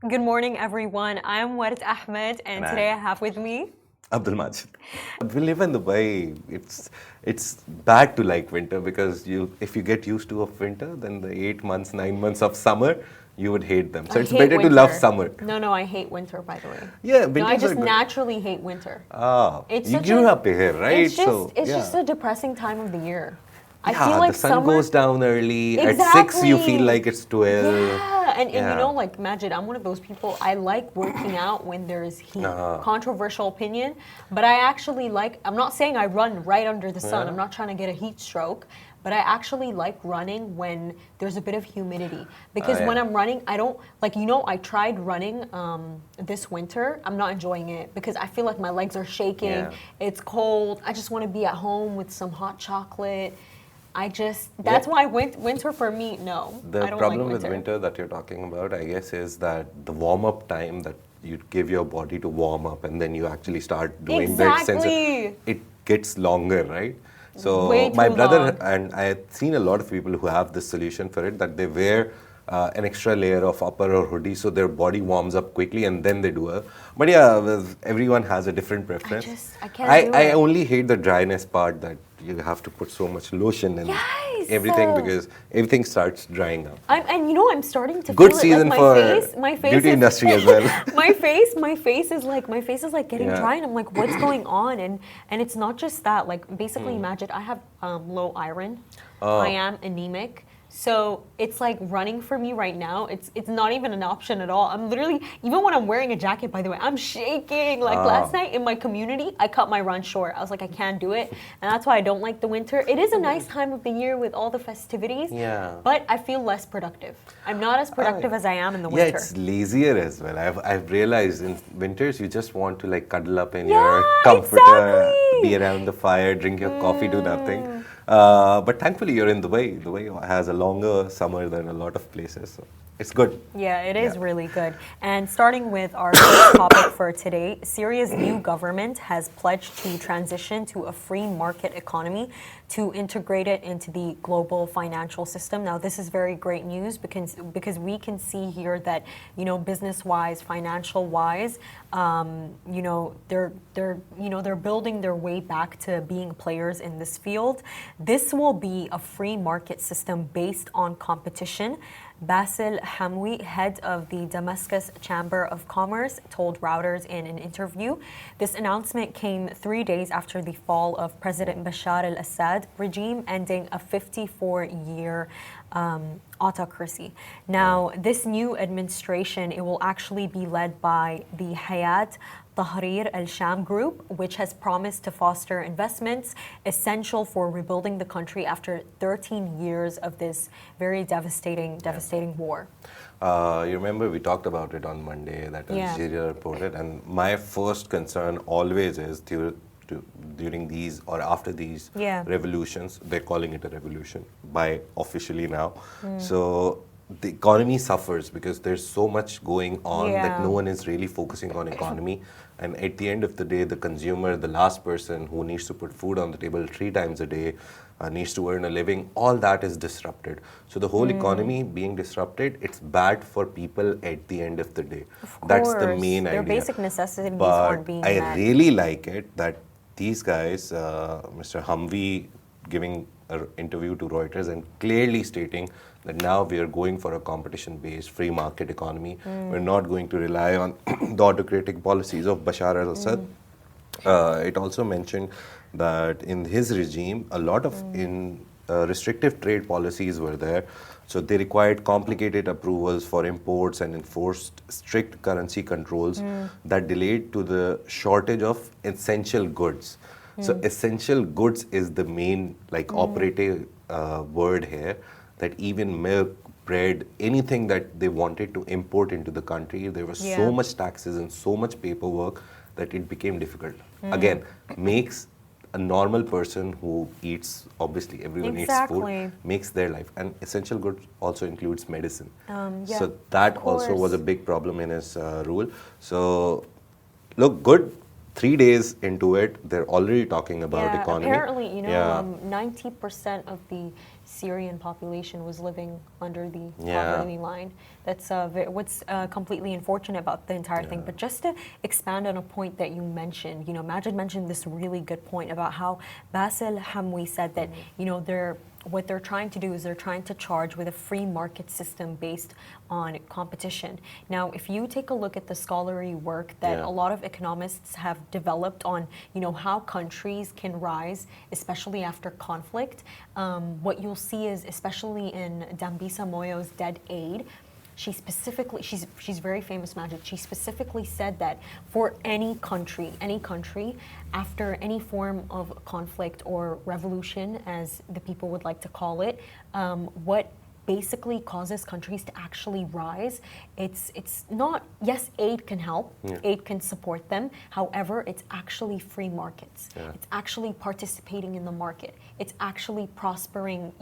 Good morning, everyone. I'm Warid Ahmed, and today I have with me Abdul Majid. We live in Dubai. It's bad to like winter because if you get used to of winter, then the 8 months, 9 months of summer, you would hate them. So I it's hate better winter. to love summer. No, I hate winter, by the way. Yeah, No, I winters just are good. naturally hate winter. You grew up here, right? It's just a depressing time of the year. I Yeah, feel like the sun summer goes down early. At 6, you Exactly. feel like it's 12. Yeah, and you Yeah. know, like Majid, I'm one of those people. I like working out when there's heat. Controversial opinion, but I actually like. I'm not saying I run right under the sun. Yeah. I'm not trying to get a heat stroke, but I actually like running when there's a bit of humidity because when yeah. I'm running, I don't like. I tried running this winter. I'm not enjoying it because I feel like my legs are shaking. Yeah. It's cold. I just want to be at home with some hot chocolate. That's why winter for me, no. The I don't problem like with winter that you're talking about, I guess, is that the warm-up time that you give your body to warm up and then you actually start doing the Exactly. it gets longer, right? So Way my too brother long. and I have seen a lot of people who have this solution for it, that they wear an extra layer of upper or hoodie so their body warms up quickly and then they do a. But yeah, everyone has a different preference. I can't do I it. only hate the dryness part, that you have to put so much lotion and Yes. everything because everything starts drying up. I'm starting to Good feel season it. Like for my face beauty is, industry as well. my face is like getting Yeah. dry, and I'm like, what's going on? And it's not just that. Like basically, imagine I have low iron. I am anemic. So it's like running for me right now. It's not even an option at all. I'm literally, even when I'm wearing a jacket, by the way, I'm shaking. Like last night in my community, I cut my run short. I was like, I can't do it. And that's why I don't like the winter. It is a nice time of the year with all the festivities. Yeah. But I feel less productive. I'm not as productive as I am in the Yeah, winter. it's lazier as well. I've realized in winters you just want to like cuddle up in Yeah, your comforter, exactly. be around the fire, drink your coffee, do nothing. But thankfully you're in Dubai. Dubai has a longer summer than a lot of places, so it's good. Yeah, it is really good. And starting with our first topic for today, Syria's new government has pledged to transition to a free market economy to integrate it into the global financial system. Now, this is very great news because we can see here that, business-wise, financial-wise, they're building their way back to being players in this field. This will be a free market system based on competition. Basil Hamwi, head of the Damascus Chamber of Commerce, told Reuters in an interview. This announcement came 3 days after the fall of President Bashar al-Assad regime, ending a 54-year autocracy. Now, this new administration, it will actually be led by the Hayat Tahrir al-Sham group, which has promised to foster investments essential for rebuilding the country after 13 years of this very devastating war. You remember we talked about it on Monday, that Algeria reported, and my first concern always is during these or after these revolutions, they're calling it a revolution by officially now. So the economy suffers because there's so much going on that no one is really focusing on economy. And at the end of the day, the consumer, the last person who needs to put food on the table 3 times a day, needs to earn a living, all that is disrupted. So the whole economy being disrupted, it's bad for people at the end of the day. That's the main idea. Their basic necessities But aren't being met. I really like it that these guys, Mr. Humvee giving an interview to Reuters and clearly stating that now we are going for a competition-based free market economy. We're not going to rely on the autocratic policies of Bashar al-Assad. It also mentioned that in his regime, a lot of restrictive trade policies were there. So they required complicated approvals for imports and enforced strict currency controls that delayed to the shortage of essential goods. So essential goods is the main operative word here, that even milk, bread, anything that they wanted to import into the country, there was so much taxes and so much paperwork that it became difficult. Again, makes a normal person who eats, obviously everyone eats food, makes their life. And essential goods also includes medicine. So that also was a big problem in his rule. So look, good 3 days into it, they're already talking about economy. Apparently, 90% of the Syrian population was living under the poverty line. That's what's completely unfortunate about the entire thing. But just to expand on a point that you mentioned, Majid mentioned this really good point about how Basil Hamwi said that, what they're trying to do is they're trying to charge with a free market system based on competition. Now, if you take a look at the scholarly work that a lot of economists have developed on, how countries can rise, especially after conflict, what you'll see is, especially in Dambisa Moyo's Dead Aid, she's very famous, Majid. She specifically said that for any country, after any form of conflict or revolution, as the people would like to call it, what basically causes countries to actually rise, it's not, yes, aid can help, aid can support them, however, it's actually free markets. It's actually participating in the market. It's actually prospering,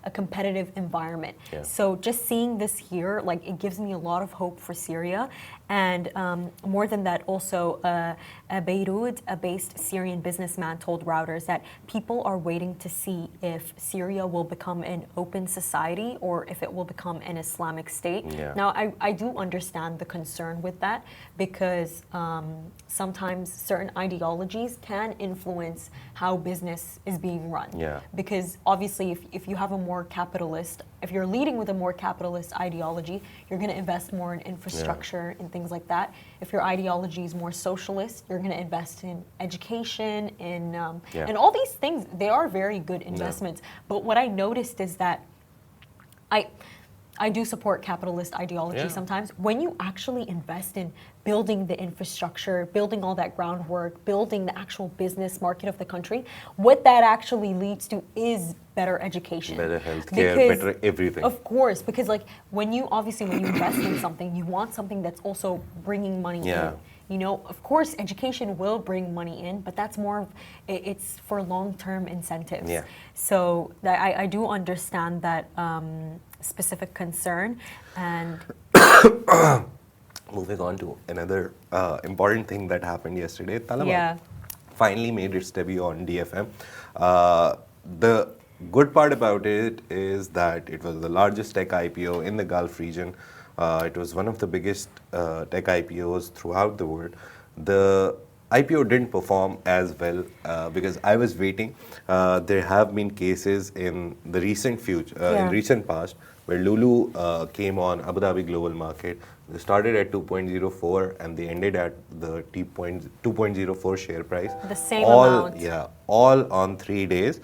a competitive environment. So just seeing this here, it gives me a lot of hope for Syria. And more than that, also, a Beirut-based Syrian businessman told Reuters that people are waiting to see if Syria will become an open society or if it will become an Islamic state. Now, I do understand the concern with that because sometimes certain ideologies can influence how business is being run. Because obviously, if you have if you're leading with a more capitalist ideology, you're going to invest more in infrastructure and things like that. If your ideology is more socialist, you're going to invest in education, and all these things. They are very good investments. But what I noticed is that I do support capitalist ideology sometimes. When you actually invest in building the infrastructure, building all that groundwork, building the actual business market of the country, what that actually leads to is better education. Better healthcare, better everything. Of course, because when you invest in something, you want something that's also bringing money in. Of course, education will bring money in, but that's it's for long-term incentives. So I do understand that specific concern. And moving on to another important thing that happened yesterday, Talabat finally made its debut on DFM. The good part about it is that it was the largest tech IPO in the Gulf region. It was one of the biggest tech IPOs throughout the world. The IPO didn't perform as well because I was waiting. There have been cases in the recent past where Lulu came on Abu Dhabi global market. They started at 2.04 and they ended at the 2.04 share price. The same amount. All on 3 days.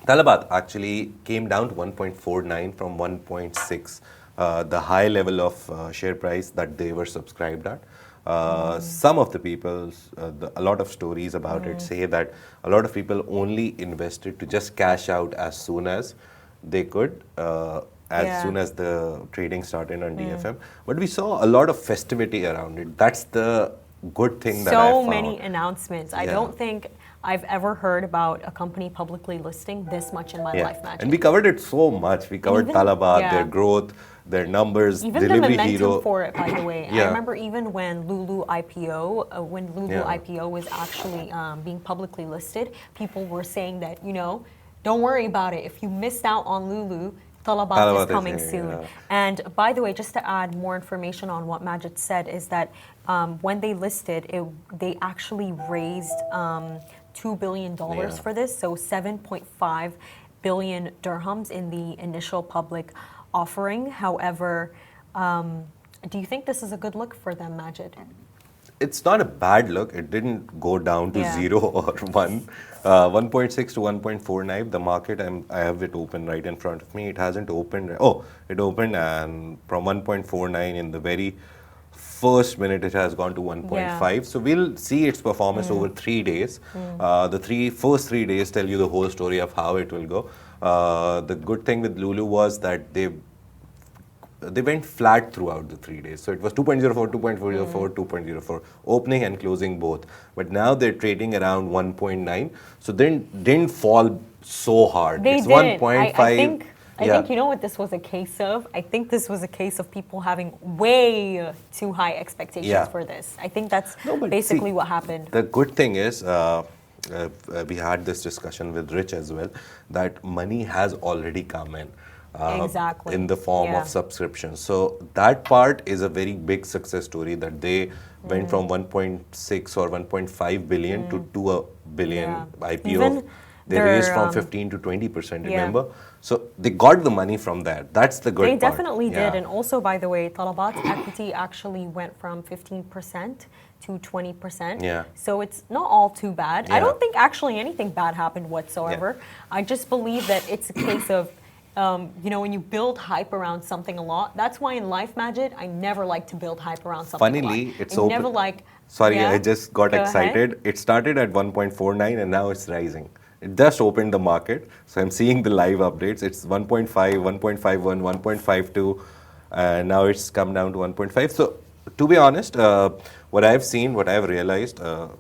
Talabat actually came down to 1.49 from 1.6, the high level of share price that they were subscribed at. Some of the people, a lot of stories about it say that a lot of people only invested to just cash out as soon as they could, as soon as the trading started on DFM. But we saw a lot of festivity around it. That's the good thing that I found. So many announcements. I don't think I've ever heard about a company publicly listing this much in my life, Majid. And we covered it so much. We covered Talabat, their growth, their numbers, even delivery the momentum hero. for it, by the way. I remember even when Lulu IPO, IPO was actually being publicly listed, people were saying that, don't worry about it. If you missed out on Lulu, Talabat is coming soon. And by the way, just to add more information on what Majid said, is that when they listed, they actually raised $2 billion for this, so 7.5 billion dirhams in the initial public offering. However, do you think this is a good look for them, Majid? It's not a bad look. It didn't go down to 0 or 1. 1.6 to 1.49. The market, I have it open right in front of me. It hasn't opened. Oh, it opened, and from 1.49 in the very first minute, it has gone to 1.5. So we'll see its performance over 3 days. The first 3 days tell you the whole story of how it will go. The good thing with Lulu was that they went flat throughout the 3 days. So it was 2.04, 2.04, 2.04, opening and closing both. But now they're trading around 1.9. So they didn't fall so hard. It's 1.5. I think you know what this was a case of? I think this was a case of people having way too high expectations for this. I think that's basically what happened. The good thing is, we had this discussion with Rich as well, that money has already come in. In the form of subscriptions. So that part is a very big success story, that they went from 1.6 or 1.5 billion to 2 billion IPO. Even they raised from 15 to 20%, remember? So they got the money from that. That's the good part. They definitely did. And also, by the way, Talabat's equity actually went from 15% to 20%. So it's not all too bad. I don't think actually anything bad happened whatsoever. I just believe that it's a case of when you build hype around something a lot, that's why in Life Magic, I never like to build hype around something Funnily, a lot. it's open. Never like... Sorry, I just got excited. Ahead. It started at 1.49 and now it's rising. It just opened the market. So I'm seeing the live updates. It's 1.5, 1.51, 1.52, and now it's come down to 1.5. So to be honest, what I've seen, what I've realized,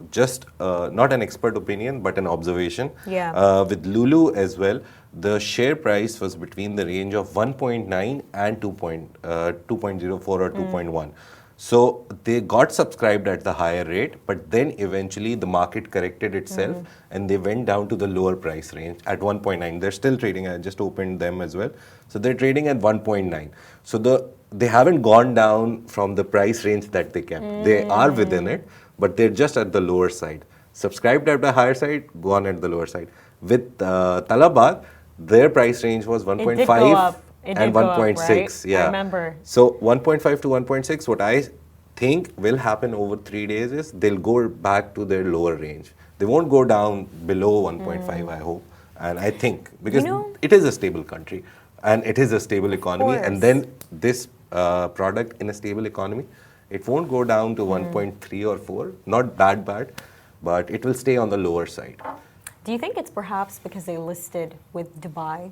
just not an expert opinion, but an observation. With Lulu as well, the share price was between the range of 1.9 and 2.04 or 2.1. So they got subscribed at the higher rate, but then eventually the market corrected itself and they went down to the lower price range at 1.9. They're still trading. I just opened them as well. So they're trading at 1.9. So they haven't gone down from the price range that they kept. They are within it, but they're just at the lower side. Subscribed at the higher side, gone at the lower side. With Talabat, their price range was 1.5 and 1.6. Right? I remember. So 1.5 to 1.6, what I think will happen over 3 days is they'll go back to their lower range. They won't go down below 1.5, I hope. And I think, because it is a stable country and it is a stable economy. And then this product in a stable economy, it won't go down to 1.3 or 4. Not that bad, but it will stay on the lower side. Do you think it's perhaps because they listed with Dubai?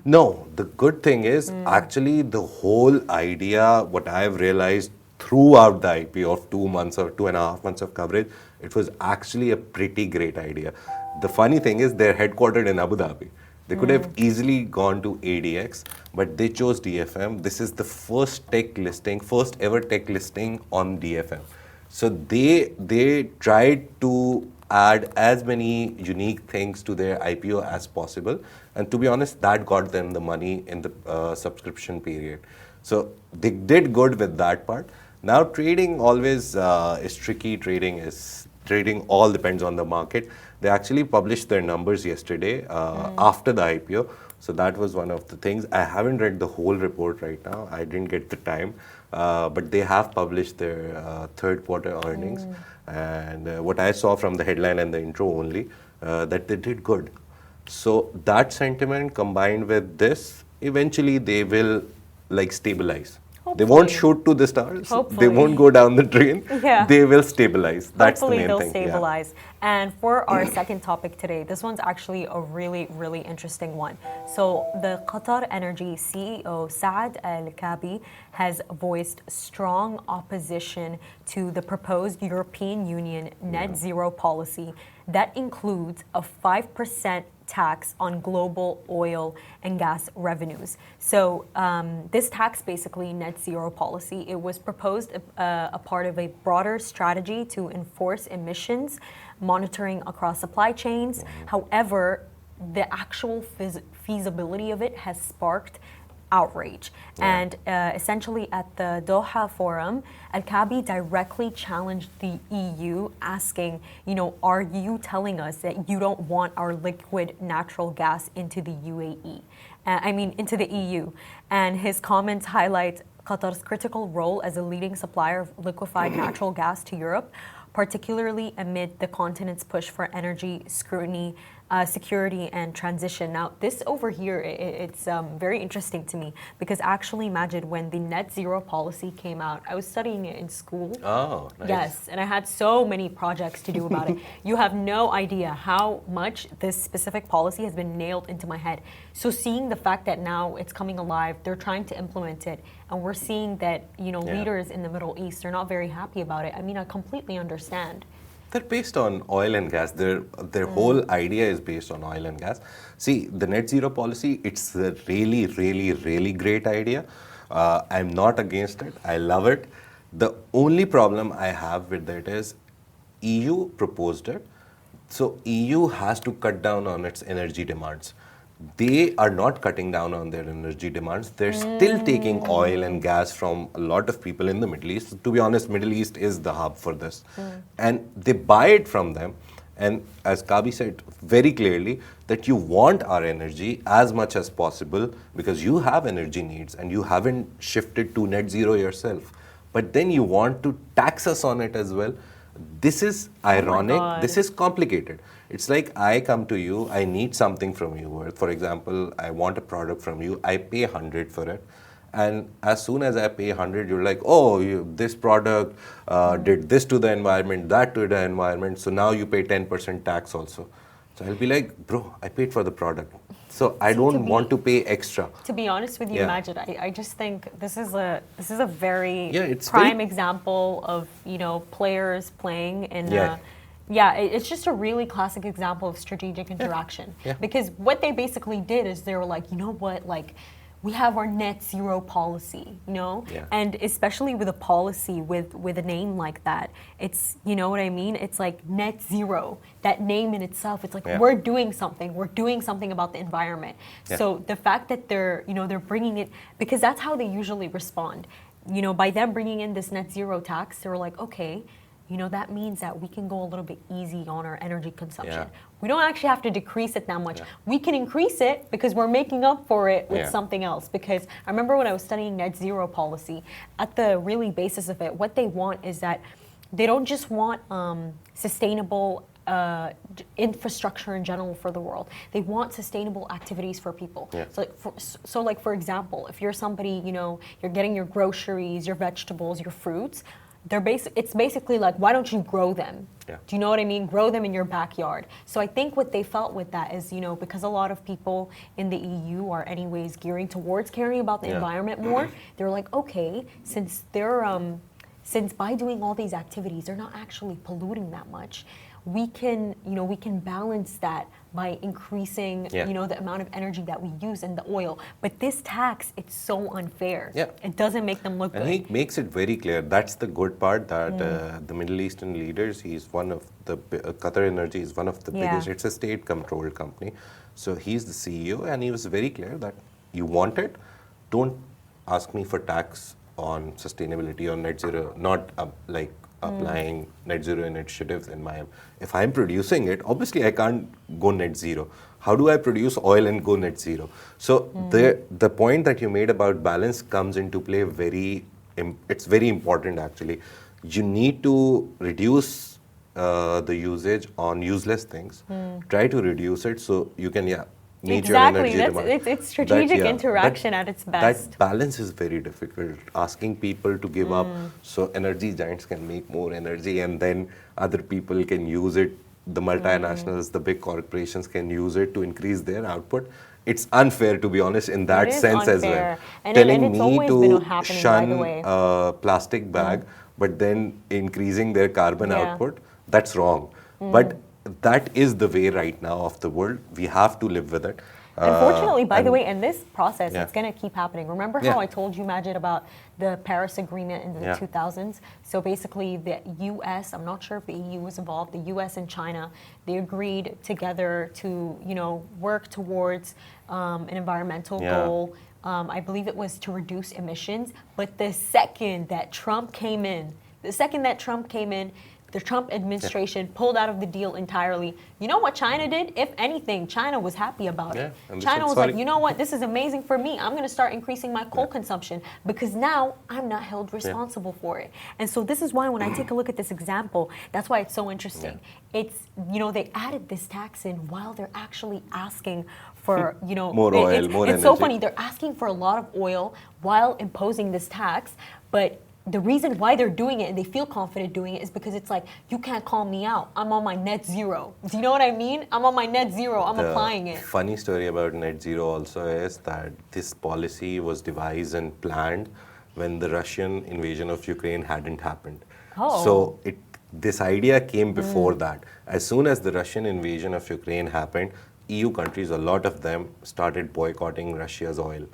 No, the good thing is actually the whole idea, what I've realized throughout the IPO of 2 months or 2.5 months of coverage, it was actually a pretty great idea. The funny thing is they're headquartered in Abu Dhabi. They could have easily gone to ADX, but they chose DFM. This is the first ever tech listing on DFM. So they tried to add as many unique things to their IPO as possible. And to be honest, that got them the money in the subscription period. So they did good with that part. Now trading always is tricky. Trading all depends on the market. They actually published their numbers yesterday after the IPO. So that was one of the things. I haven't read the whole report right now. I didn't get the time. But they have published their third quarter earnings. And what I saw from the headline and the intro only, that they did good. So that sentiment combined with this, eventually they will stabilize. Hopefully. They won't shoot to the stars. Hopefully. They won't go down the drain. They will stabilize. That's the main thing. Hopefully they'll stabilize. And for our second topic today, this one's actually a really, really interesting one. So the QatarEnergy CEO, Saad Al-Kaabi, has voiced strong opposition to the proposed European Union net zero policy that includes a 5% tax on global oil and gas revenues. So this tax, basically net zero policy, it was proposed a part of a broader strategy to enforce emissions monitoring across supply chains. However, the actual feasibility of it has sparked outrage. And essentially at the Doha Forum, Al-Kaabi directly challenged the EU, asking, are you telling us that you don't want our liquid natural gas into the UAE? Into the EU. And his comments highlight Qatar's critical role as a leading supplier of liquefied natural gas to Europe, particularly amid the continent's push for energy scrutiny, security and transition. Now, this over here, it's very interesting to me because actually, Majid, when the net zero policy came out, I was studying it in school. Oh, nice. Yes, and I had so many projects to do about it. You have no idea how much this specific policy has been nailed into my head. So seeing the fact that now it's coming alive, they're trying to implement it, and we're seeing that, leaders in the Middle East are not very happy about it. I completely understand. They're based on oil and gas. Their whole idea is based on oil and gas. See, the net zero policy, it's a really, really, really great idea. I'm not against it. I love it. The only problem I have with it is EU proposed it. So EU has to cut down on its energy demands. They are not cutting down on their energy demands. They're still taking oil and gas from a lot of people in the Middle East. To be honest, Middle East is the hub for this. And they buy it from them. And as Kabi said very clearly, that you want our energy as much as possible because you have energy needs and you haven't shifted to net zero yourself. But then you want to tax us on it as well. This is ironic. This is complicated. It's like I come to you, I need something from you. For example, I want a product from you, I pay 100 for it. And as soon as I pay 100, you're like, oh, this product did this to the environment, that to the environment. So now you pay 10% tax also. So I'll be like, bro, I paid for the product. So I don't want to pay extra. To be honest with you, Majid, I just think this is a very prime example of players playing in. It's just a really classic example of strategic interaction. Because what they basically did is they were like, you know what, like, we have our net zero policy, and especially with a policy with a name like that, it's, you know what I mean? It's like net zero, that name in itself, it's like we're doing something about the environment. So the fact that they're bringing it, because that's how they usually respond, by them bringing in this net zero tax, they're like, okay, that means that we can go a little bit easy on our energy consumption. We don't actually have to decrease it that much. We can increase it because we're making up for it with something else. Because I remember when I was studying net zero policy, at the really basis of it, what they want is that they don't just want sustainable infrastructure in general for the world. They want sustainable activities for people. So for example, if you're somebody, you're getting your groceries, your vegetables, your fruits, it's basically like, why don't you grow them? Do you know what I mean? Grow them in your backyard. So I think what they felt with that is, because a lot of people in the EU are anyways gearing towards caring about the environment more, they're like, okay, since by doing all these activities, they're not actually polluting that much, we can balance that by increasing, the amount of energy that we use in the oil. But this tax, it's so unfair. It doesn't make them look good. And he makes it very clear. That's the good part, that the Middle Eastern leaders, he's one of the, QatarEnergy is one of the biggest, it's a state-controlled company. So he's the CEO, and he was very clear that you want it, don't ask me for tax on sustainability or net zero, not applying net zero initiatives in my, if I'm producing it, obviously I can't go net zero. How do I produce oil and go net zero? So the point that you made about balance comes into play it's very important actually. You need to reduce the usage on useless things. Try to reduce it so you can, meet your energy demand. It's strategic interaction at its best. That balance is very difficult. Asking people to give up so energy giants can make more energy and then other people can use it. The multinationals, the big corporations can use it to increase their output. It's unfair, to be honest, in that sense as well. Telling me to shun a plastic bag, but then increasing their carbon output, that's wrong. But that is the way right now of the world. We have to live with it. Unfortunately, by the way, in this process, it's going to keep happening. Remember how I told you, Majid, about the Paris Agreement in the 2000s? So basically, the U.S., I'm not sure if the EU was involved, the U.S. and China, they agreed together to, work towards an environmental goal. I believe it was to reduce emissions. But the second that Trump came in, the Trump administration pulled out of the deal entirely. You know what China did? If anything, China was happy about it. China was like, you know what? This is amazing for me. I'm going to start increasing my coal consumption because now I'm not held responsible for it. And so this is why when I take a look at this example, that's why it's so interesting. It's, they added this tax in while they're actually asking for, more oil, more energy. It's so funny. They're asking for a lot of oil while imposing this tax, but the reason why they're doing it and they feel confident doing it is because it's like, you can't call me out. I'm on my net zero. Do you know what I mean? I'm on my net zero. I'm applying it. Funny story about net zero also is that this policy was devised and planned when the Russian invasion of Ukraine hadn't happened. So this idea came before that. As soon as the Russian invasion of Ukraine happened, EU countries, a lot of them started boycotting Russia's oil.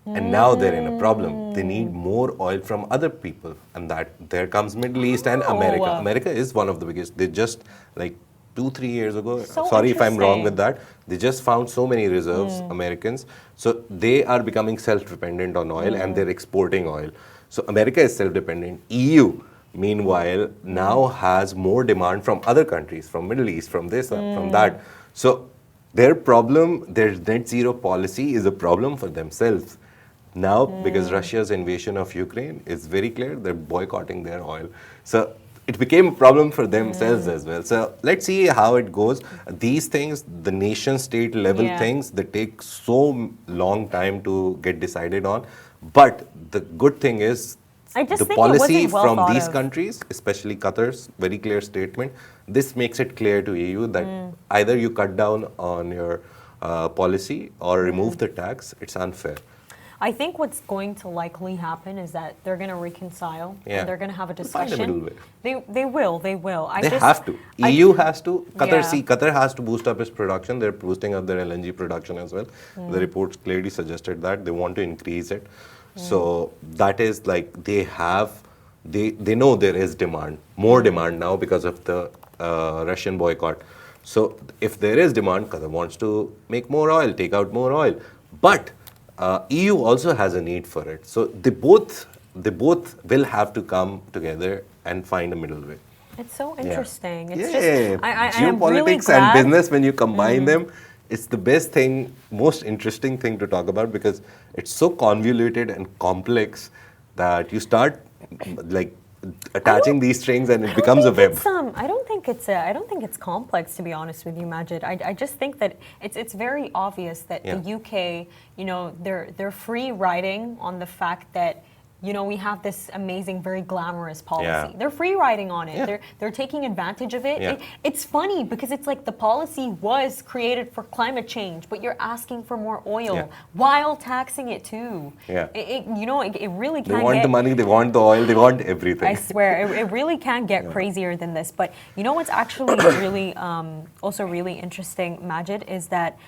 And now they're in a problem. They need more oil from other people. And that there comes Middle East and America. America is one of the biggest. They just, like 2-3 years ago, sorry if I'm wrong with that, they just found so many reserves, Americans. So they are becoming self-dependent on oil and they're exporting oil. So America is self-dependent. EU, meanwhile, now has more demand from other countries, from Middle East, from this, from that. So their problem, their net zero policy is a problem for themselves. Now, because Russia's invasion of Ukraine is very clear, they're boycotting their oil. So it became a problem for themselves as well. So let's see how it goes. These things, the nation state level things, they take so long time to get decided on. But the good thing is, the policy from these countries, especially Qatar's very clear statement, this makes it clear to EU that either you cut down on your policy or remove the tax. It's unfair. I think what's going to likely happen is that they're going to reconcile and they're going to have a discussion. Find a middle way. They will. They have to. EU has to. Qatar has to boost up its production. They're boosting up their LNG production as well. The reports clearly suggested that they want to increase it. So that is like they know there is demand, more demand now because of the Russian boycott. So if there is demand, Qatar wants to make more oil, take out more oil. But EU also has a need for it. So they both will have to come together and find a middle way. It's so interesting. It's just, geopolitics and business, when you combine them, it's the best thing, most interesting thing to talk about because it's so convoluted and complex that you start like attaching these strings and it becomes a web. I don't think it's complex, to be honest with you, Majid. I just think that it's very obvious that the UK, they're free riding on the fact that we have this amazing, very glamorous policy. They're free riding on it. They're taking advantage of it. It's funny because it's like the policy was created for climate change, but you're asking for more oil while taxing it too. It really can't. They want the money, they want the oil, they want everything. I swear, it really can get crazier than this. But what's actually really also really interesting, Majid, is that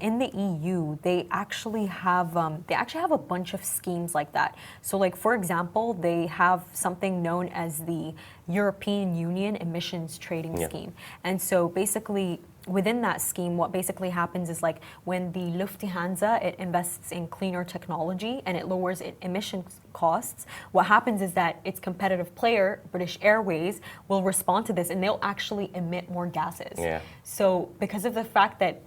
in the EU, they actually have a bunch of schemes like that. So, like for example, they have something known as the European Union Emissions Trading Scheme, and so basically within that scheme, what basically happens is like when the Lufthansa, it invests in cleaner technology and it lowers emissions costs. What happens is that its competitive player, British Airways, will respond to this and they'll actually emit more gases. So because of the fact that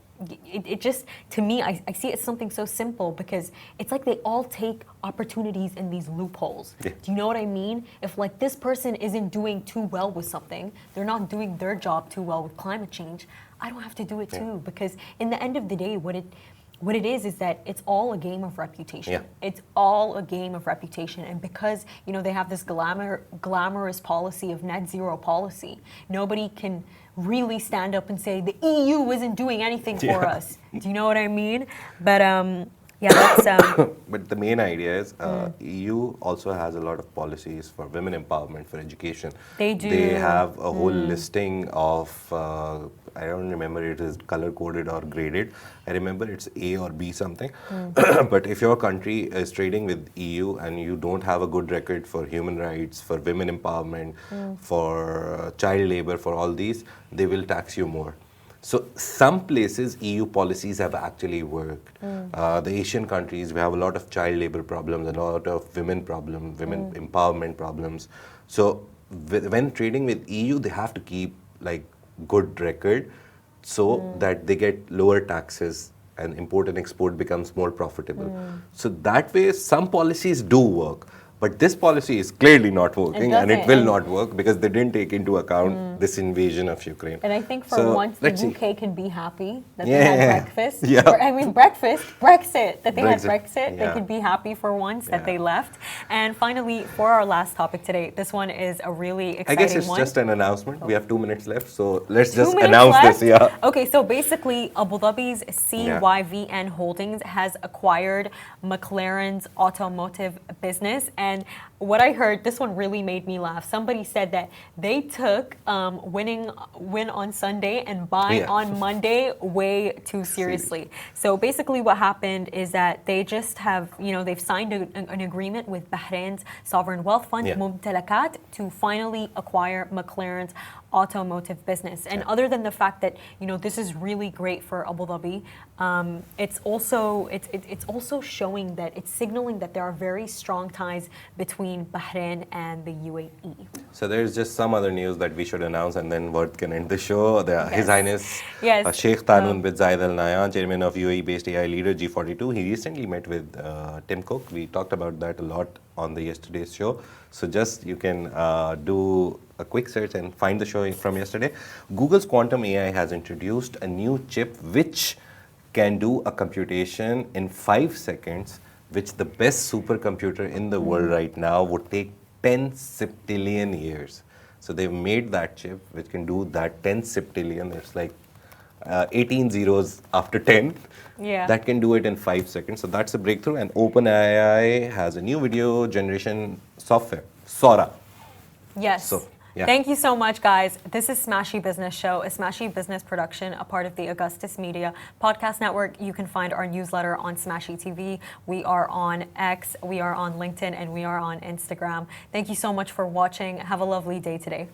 it just, to me, I see it as something so simple because it's like they all take opportunities in these loopholes. Do you know what I mean? If like this person isn't doing too well with something, they're not doing their job too well with climate change, I don't have to do it too, because in the end of the day, what it is that it's all a game of reputation. It's all a game of reputation. And because, they have this glamorous policy of net zero policy, nobody can really stand up and say the EU isn't doing anything for us. Do you know what I mean? But that's but the main idea is EU also has a lot of policies for women empowerment, for education. They do. They have a whole listing of I don't remember it is color coded or graded. I remember it's A or B something. But if your country is trading with EU and you don't have a good record for human rights, for women empowerment, for child labor, for all these, they will tax you more. So some places EU policies have actually worked. The Asian countries, we have a lot of child labor problems, a lot of women problems, women empowerment problems. So when trading with EU, they have to keep like good record so that they get lower taxes and import and export becomes more profitable. So that way some policies do work. But this policy is clearly not working and it will not work because they didn't take into account this invasion of Ukraine. And I think for once the UK can be happy that they had breakfast. Brexit, that they had Brexit. They could be happy for once that they left. And finally, for our last topic today, this one is a really exciting one. I guess it's just an announcement. We have 2 minutes left, so let's just announce this. Okay, so basically Abu Dhabi's CYVN Holdings has acquired McLaren's automotive business. And And what I heard, this one really made me laugh. Somebody said that they took win on Sunday and buying on Monday way too seriously. So basically what happened is that they just have, they've signed an agreement with Bahrain's sovereign wealth fund, Talabat, to finally acquire McLaren's automotive business. And other than the fact that, this is really great for Abu Dhabi, it's also showing that it's signaling that there are very strong ties between Bahrain and the UAE. So there's just some other news that we should announce, and then Worth can end the show. His Highness Sheikh Tanoon bin Zayed Al Nahyan, chairman of UAE-based AI leader G42, he recently met with Tim Cook. We talked about that a lot on the yesterday's show. So just you can do a quick search and find the show from yesterday. Google's quantum AI has introduced a new chip which can do a computation in 5 seconds, which the best supercomputer in the world right now would take 10 septillion years. So they've made that chip which can do that 10 septillion. It's like 18 zeros after 10. That can do it in 5 seconds. So that's a breakthrough. And OpenAI has a new video generation software, Sora. Yes. So, thank you so much, guys. This is Smashy Business Show, a Smashy Business production, a part of the Augustus Media Podcast Network. You can find our newsletter on Smashy TV. We are on X, we are on LinkedIn, and we are on Instagram. Thank you so much for watching. Have a lovely day today.